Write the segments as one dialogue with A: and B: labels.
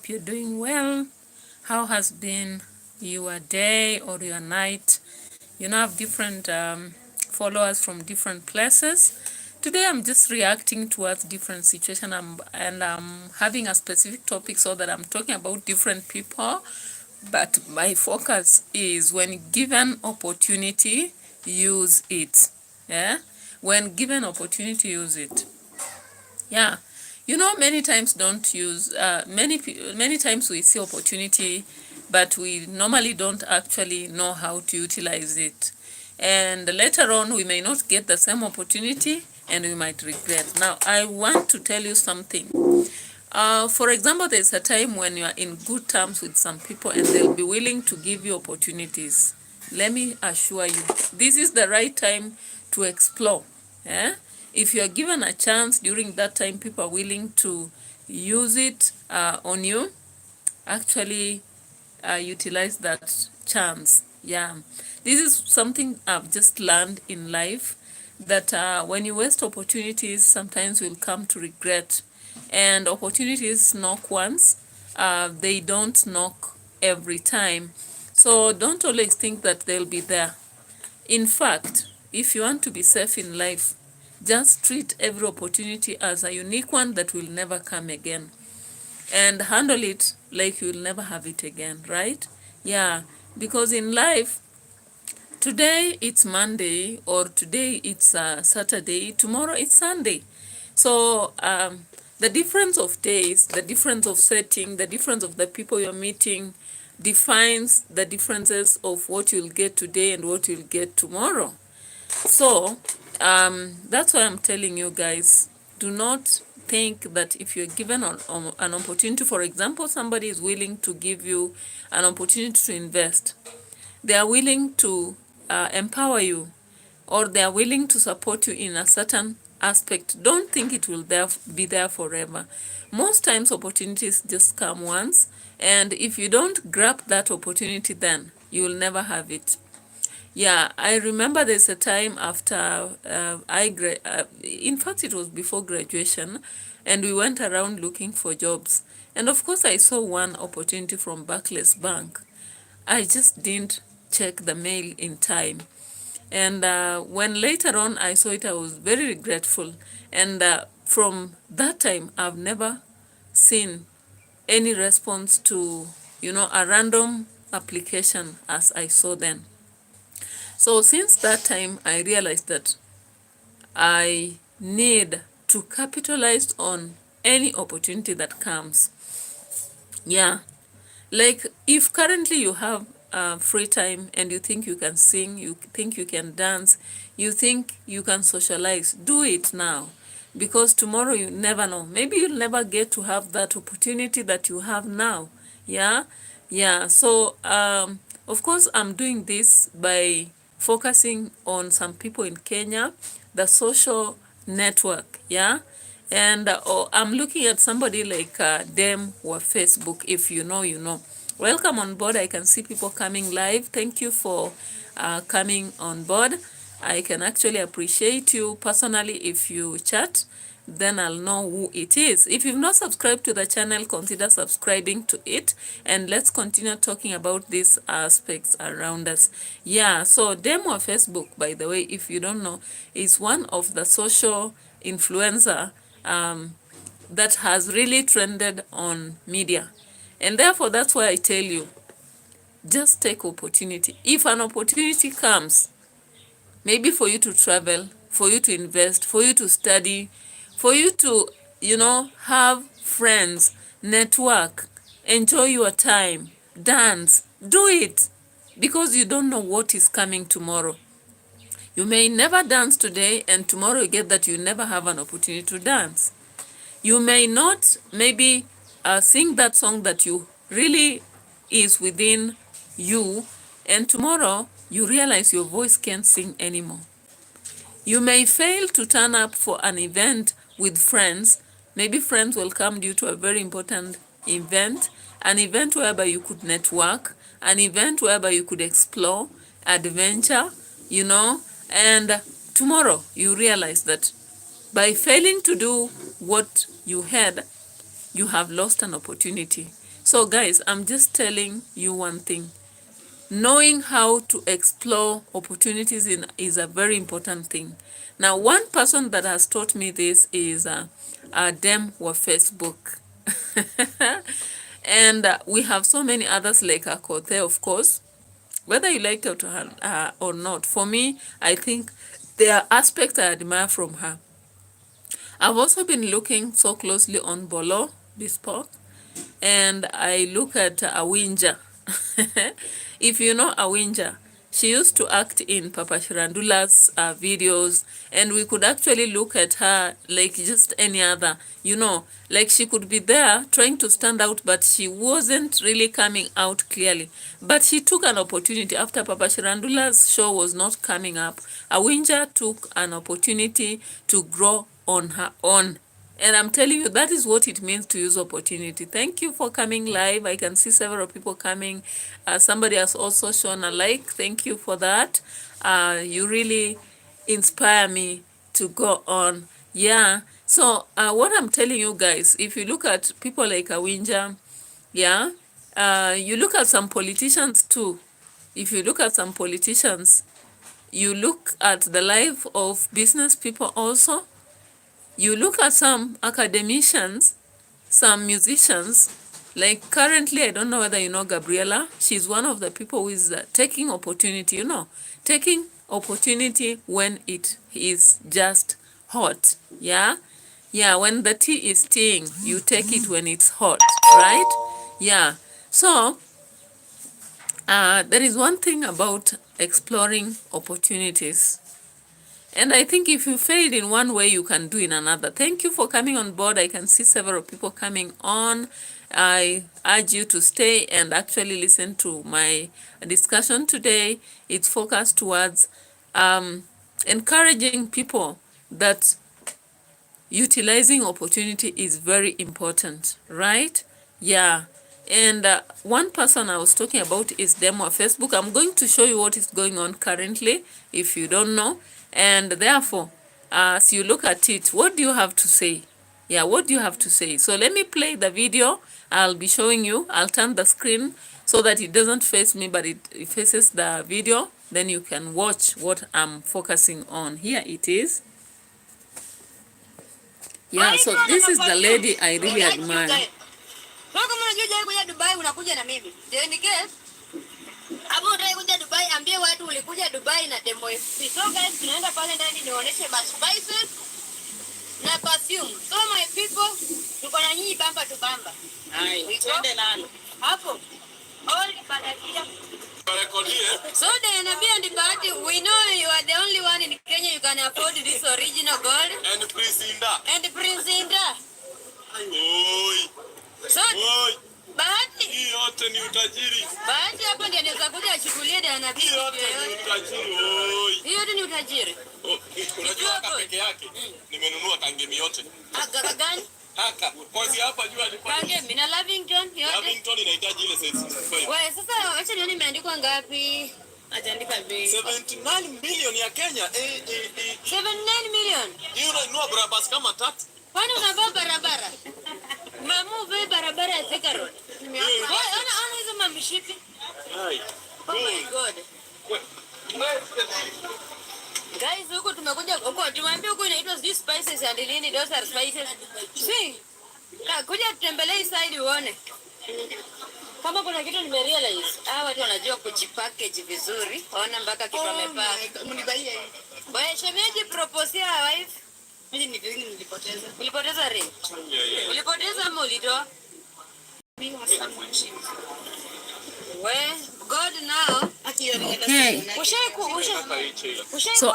A: hope you're doing well. How has been your day or your night? You know, I have different followers from different places. Today, I'm just reacting towards different situations, and I'm having a specific topic so that I'm talking about different people. But my focus is when given opportunity, use it. Yeah, when given opportunity, use it. Yeah, you know, many times don't use many times we see opportunity, but we normally don't actually know how to utilize it, and later on we may not get the same opportunity and we might regret. Now I want to tell you something. For example, there's a time when you are in good terms with some people and they'll be willing to give you opportunities. Let me assure you, this is the right time to explore. Eh? If you are given a chance during that time, people are willing to use it on you, actually utilize that chance. Yeah, this is something I've just learned in life, that when you waste opportunities, sometimes you'll come to regret. And opportunities knock once, they don't knock every time. So don't always think that they'll be there. In fact, if you want to be safe in life, just treat every opportunity as a unique one that will never come again, and handle it like you'll never have it again, right? Yeah, because in life, today it's Monday, or today it's Saturday, tomorrow it's Sunday. So the difference of days, the difference of setting, the difference of the people you're meeting defines the differences of what you'll get today and what you'll get tomorrow. So that's why I'm telling you guys, do not think that if you're given an opportunity, for example, somebody is willing to give you an opportunity to invest, they are willing to empower you, or they are willing to support you in a certain aspect, don't think it will be there forever. Most times opportunities just come once, and if you don't grab that opportunity, then you will never have it. Yeah, I remember there's a time after in fact, it was before graduation, and we went around looking for jobs. And of course, I saw one opportunity from Barclays Bank. I just didn't check the mail in time. And when later on I saw it, I was very regretful. And from that time, I've never seen any response to, a random application as I saw then. So since that time, I realized that I need to capitalize on any opportunity that comes. Yeah, like if currently you have free time and you think you can sing, you think you can dance, you think you can socialize, do it now, because tomorrow you never know. Maybe you'll never get to have that opportunity that you have now. Yeah. So of course, I'm doing this by focusing on some people in Kenya, the social network. Yeah. And I'm looking at somebody like DEM or Facebook. If you know, you know. Welcome on board. I can see people coming live. Thank you for coming on board. I can actually appreciate you personally. If you chat, then I'll know who it is. If you've not subscribed to the channel, consider subscribing to it, and let's continue talking about these aspects around us. Yeah, so DEM or Facebook, by the way, if you don't know, is one of the social influencer that has really trended on media. And therefore, that's why I tell you, just take opportunity. If an opportunity comes, maybe for you to travel, for you to invest, for you to study, for you to, have friends, network, enjoy your time, dance, do it, because you don't know what is coming tomorrow. You may never dance today, and tomorrow you get that you never have an opportunity to dance. You may not maybe sing that song that you really is within you, and tomorrow you realize your voice can't sing anymore. You may fail to turn up for an event with friends. Maybe friends welcomed you to a very important event, an event whereby you could network, an event whereby you could explore, adventure, and tomorrow you realize that by failing to do what you had, you have lost an opportunity. So guys, I'm just telling you one thing. Knowing how to explore opportunities is a very important thing. Now, one person that has taught me this is DEM wa Facebook. And we have so many others like Akote, of course. Whether you like it or not, for me, I think there are aspects I admire from her. I've also been looking so closely on Bolo Bespoke, and I look at Awinja. If you know Awinja, she used to act in Papa Shirandula's videos, and we could actually look at her like just any other, like she could be there trying to stand out, but she wasn't really coming out clearly. But she took an opportunity after Papa Shirandula's show was not coming up. Awinja took an opportunity to grow on her own. And I'm telling you, that is what it means to use opportunity. Thank you for coming live. I can see several people coming. Somebody has also shown a like. Thank you for that. You really inspire me to go on. Yeah. So what I'm telling you guys, if you look at people like Awinja, yeah, you look at some politicians too. If you look at some politicians, you look at the life of business people also. You look at some academicians, some musicians, like currently, I don't know whether you know Gabriela. She's one of the people who is taking opportunity, taking opportunity when it is just hot. Yeah? Yeah, when the tea is teaing, you take it when it's hot, right? Yeah. So, there is one thing about exploring opportunities. And I think if you failed in one way, you can do in another. Thank you for coming on board. I can see several people coming on. I urge you to stay and actually listen to my discussion today. It's focused towards encouraging people that utilizing opportunity is very important, right? Yeah. And one person I was talking about is DEM wa Facebook. I'm going to show you what is going on currently, if you don't know. And therefore, as you look at it, what do you have to say? Yeah, what do you have to say? So let me play the video. I'll be showing you. I'll turn the screen so that it doesn't face me, but it faces the video. Then you can watch what I'm focusing on. Here it is. Yeah, so this is the lady I really admire.
B: Kama unajua kuja Dubai unakuja na mimi. Then guess. Hapo unataka kuja Dubai, ambie watu ulikuja Dubai na demo FP. So guys, tunaenda pale ndani nionyeshe ma spices na perfume. So my people, tuko na nyinyi bamba tu bamba. Hai, twende nalo. Hapo. All banakia. So Diana and Party, we know you are the only one in Kenya you can afford this original gold.
C: And Prince Inda.
B: And Prince Inda.
C: Oi.
B: So, Bahati.
C: Hii yote ni utajiri.
B: Bahati hapo ndiye anaweza kuja achukulie Diana B.
C: Hii yote ni utajiri. Oi.
B: Hii yote ni utajiri.
C: Unajua haka peke yake. Nimenunua kangemi yote.
B: Haka gani?
C: Haka. Kwanza hapa jua alikuwa.
B: Kangemi na Lavington yote.
C: Lavington inahitaji ile size 65.
B: Wewe sasa acha nione imeandikwa ngapi? Ajaandika bei.
C: 79 million ya Kenya.
B: 79 million.
C: Hiyo unanunua barabara kama 3.
B: Kwani unavaa barabara? Mamu vile barabara ya Thika Road. Ona hizo mamishipi.
C: Hai.
B: Oh my God. Guys, huko tumekuja huko tumwambia huko inaitwa these spices and nini, those are spices. See? Kuja tutembelee side uone. Kama kuna kitu nimerealize, watu wanajua kujipackage vizuri. Ona mpaka kitu amepack. Mnibaie hii. Boy, shemeji propose ya wife. Mimi nilipoteza. Ulipoteza ring?
C: Yeah.
B: Ulipoteza molito? Mimi wasamwashi. God now.
A: Okay. So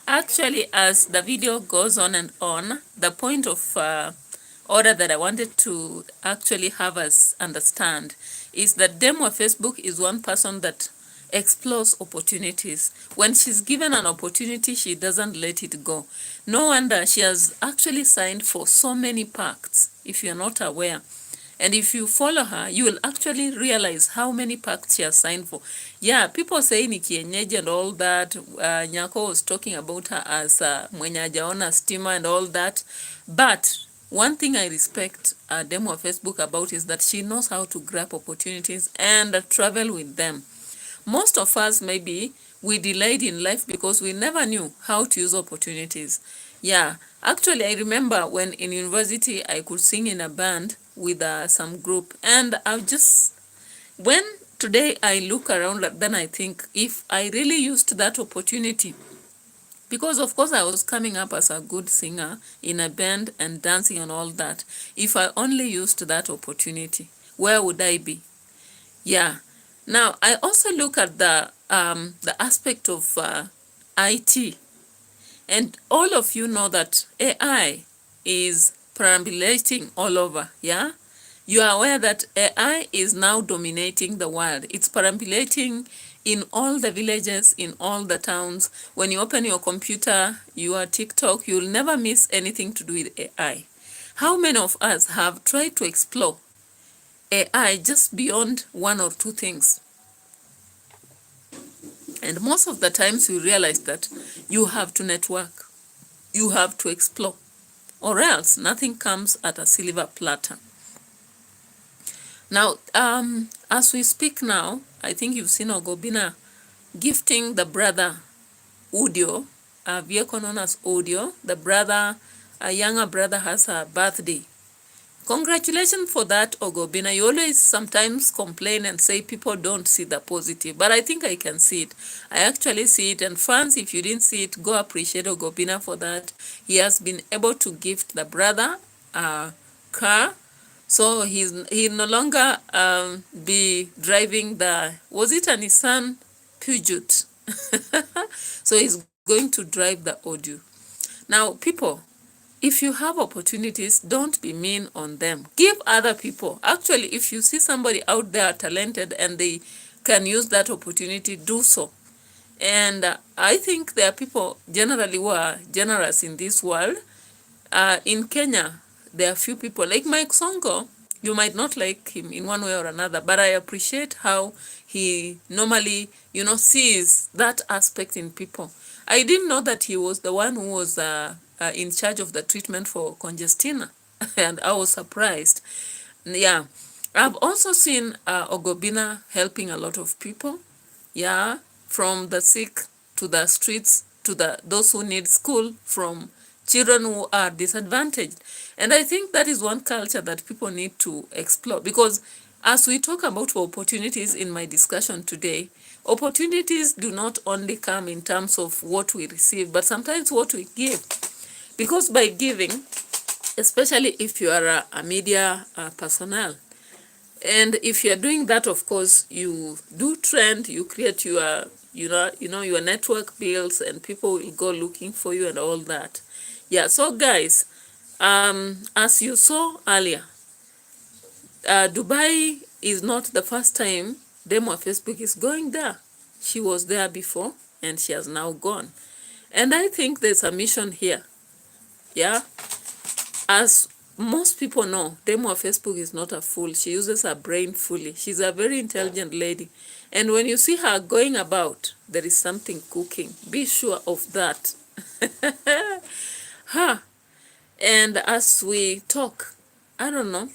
A: actually, as the video goes on and on, the point of order that I wanted to actually have us understand is that DEM wa Facebook is one person that explores opportunities. When she's given an opportunity, she doesn't let it go. No wonder she has actually signed for so many pacts, if you're not aware. And if you follow her, you will actually realize how many pacts she has signed for. Yeah, people say ni kienyeji and all that. Nyako was talking about her as mwenye hajaona stima and all that. But one thing I respect Demo of Facebook about is that she knows how to grab opportunities and travel with them. Most of us, maybe, we delayed in life because we never knew how to use opportunities. Yeah, actually, I remember when in university, I could sing in a band with some group. And when today I look around, then I think if I really used that opportunity, because of course I was coming up as a good singer in a band and dancing and all that. If I only used that opportunity, where would I be? Yeah. Now I also look at the aspect of IT, and all of you know that AI is perambulating all over. Yeah. You are aware that AI is now dominating the world. It's perambulating in all the villages, in all the towns. When you open your computer, your TikTok, you'll never miss anything to do with AI. How many of us have tried to explore AI just beyond one or two things? And most of the times you realize that you have to network, you have to explore, or else nothing comes at a silver platter. Now, as we speak now, I think you've seen Ogobina gifting the brother Udio, a vehicle known as Audio. The brother, a younger brother, has a birthday. Congratulations for that, Ogobina. You always sometimes complain and say people don't see the positive, but I think I can see it. I actually see it, and fans, if you didn't see it, go appreciate Ogobina for that. He has been able to gift the brother a car, so he no longer be driving was it a Nissan Peugeot? So he's going to drive the Audio. Now, people, if you have opportunities, don't be mean on them. Give other people. Actually, if you see somebody out there talented and they can use that opportunity, do so. And I think there are people generally who are generous in this world. In Kenya, there are few people like Mike Sonko. You might not like him in one way or another, but I appreciate how he normally, sees that aspect in people. I didn't know that he was the one who was in charge of the treatment for congestina, and I was surprised. Yeah, I've also seen Ogobina helping a lot of people. Yeah, from the sick to the streets to those who need school, from children who are disadvantaged. And I think that is one culture that people need to explore, because as we talk about opportunities in my discussion today, opportunities do not only come in terms of what we receive, but sometimes what we give. Because by giving, especially if you are a media personnel, and if you're doing that, of course, you do trend, you create your, your network builds, and people will go looking for you and all that. Yeah, so guys, as you saw earlier, Dubai is not the first time Demo Facebook is going there. She was there before, and she has now gone. And I think there's a mission here. Yeah, as most people know, Demo Facebook is not a fool. She uses her brain fully. She's a very intelligent lady. And when you see her going about, there is something cooking. Be sure of that. Huh. And as we talk, I don't know,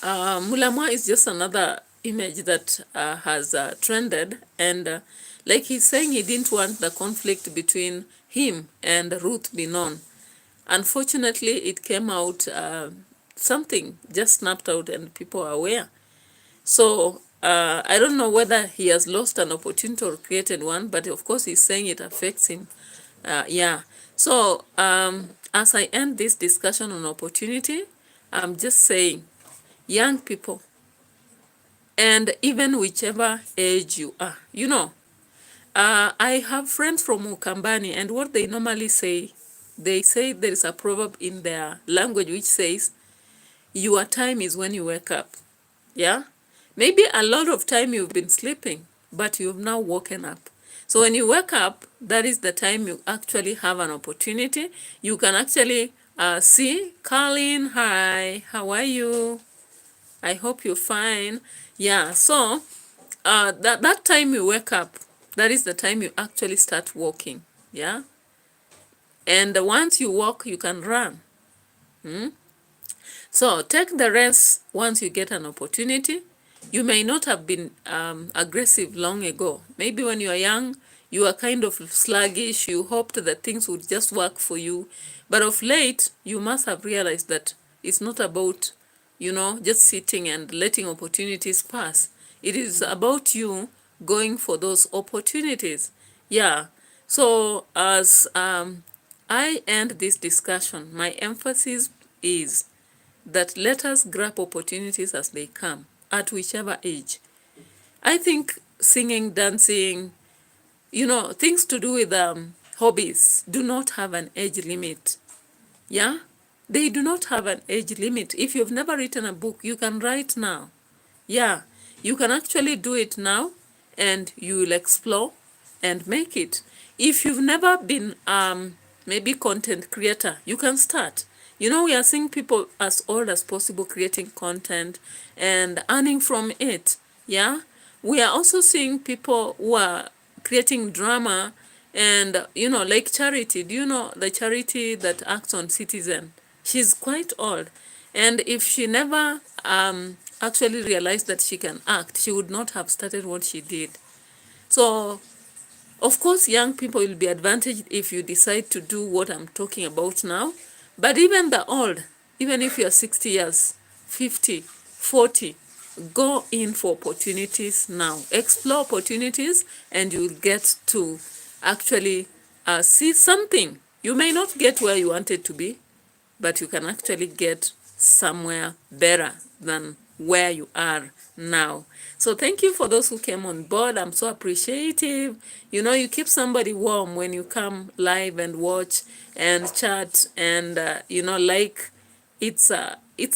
A: Mulama is just another image that has trended. And like he's saying, he didn't want the conflict between him and Ruth be known. Unfortunately, it came out, something just snapped out and people are aware. So I don't know whether he has lost an opportunity or created one, but of course he's saying it affects him. Yeah. So as I end this discussion on opportunity, I'm just saying, young people, and even whichever age you are, I have friends from Ukambani, and what they normally say, they say there is a proverb in their language which says, your time is when you wake up. Yeah? Maybe a lot of time you've been sleeping, but you've now woken up. So when you wake up, that is the time you actually have an opportunity. You can actually see, Colin, hi, how are you? I hope you're fine. Yeah, so that time you wake up, that is the time you actually start walking. Yeah? And once you walk, you can run. So take the rest once you get an opportunity. You may not have been aggressive long ago. Maybe when you are young, you are kind of sluggish. You hoped that things would just work for you. But of late, you must have realized that it's not about, just sitting and letting opportunities pass. It is about you going for those opportunities. Yeah. So as I end this discussion, my emphasis is that let us grab opportunities as they come, at whichever age. I think singing, dancing, things to do with hobbies do not have an age limit. Yeah? They do not have an age limit. If you've never written a book, you can write now. Yeah, you can actually do it now, and you will explore and make it. If you've never been maybe content creator, you can start. We are seeing people as old as possible creating content and earning from it. Yeah, we are also seeing people who are creating drama and like Charity. Do you know the Charity that acts on Citizen? She's quite old, and if she never actually realized that she can act, she would not have started what she did. So of course, young people will be advantaged if you decide to do what I'm talking about now. But even the old, even if you're 60 years, 50, 40, go in for opportunities now. Explore opportunities and you'll get to actually see something. You may not get where you wanted to be, but you can actually get somewhere better than where you are now. So thank you for those who came on board. I'm so appreciative. You keep somebody warm when you come live and watch and chat and like it's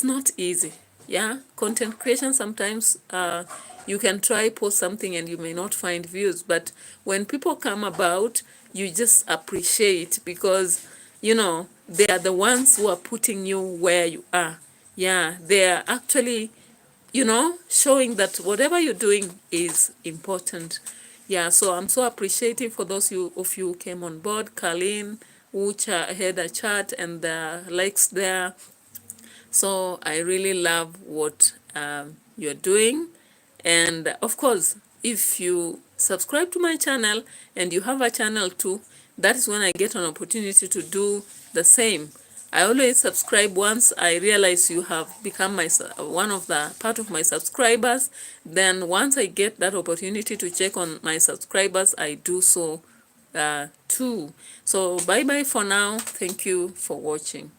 A: not easy. Yeah, content creation sometimes you can try post something and you may not find views, but when people come about, you just appreciate because they are the ones who are putting you where you are. Yeah, they are actually showing that whatever you're doing is important. Yeah, so I'm so appreciative for those of you who came on board. Colleen, who had a chat and the likes there. So I really love what you're doing. And of course, if you subscribe to my channel and you have a channel too, that is when I get an opportunity to do the same. I always subscribe once I realize you have become one of the part of my subscribers. Then once I get that opportunity to check on my subscribers, I do so too. So bye bye for now. Thank you for watching.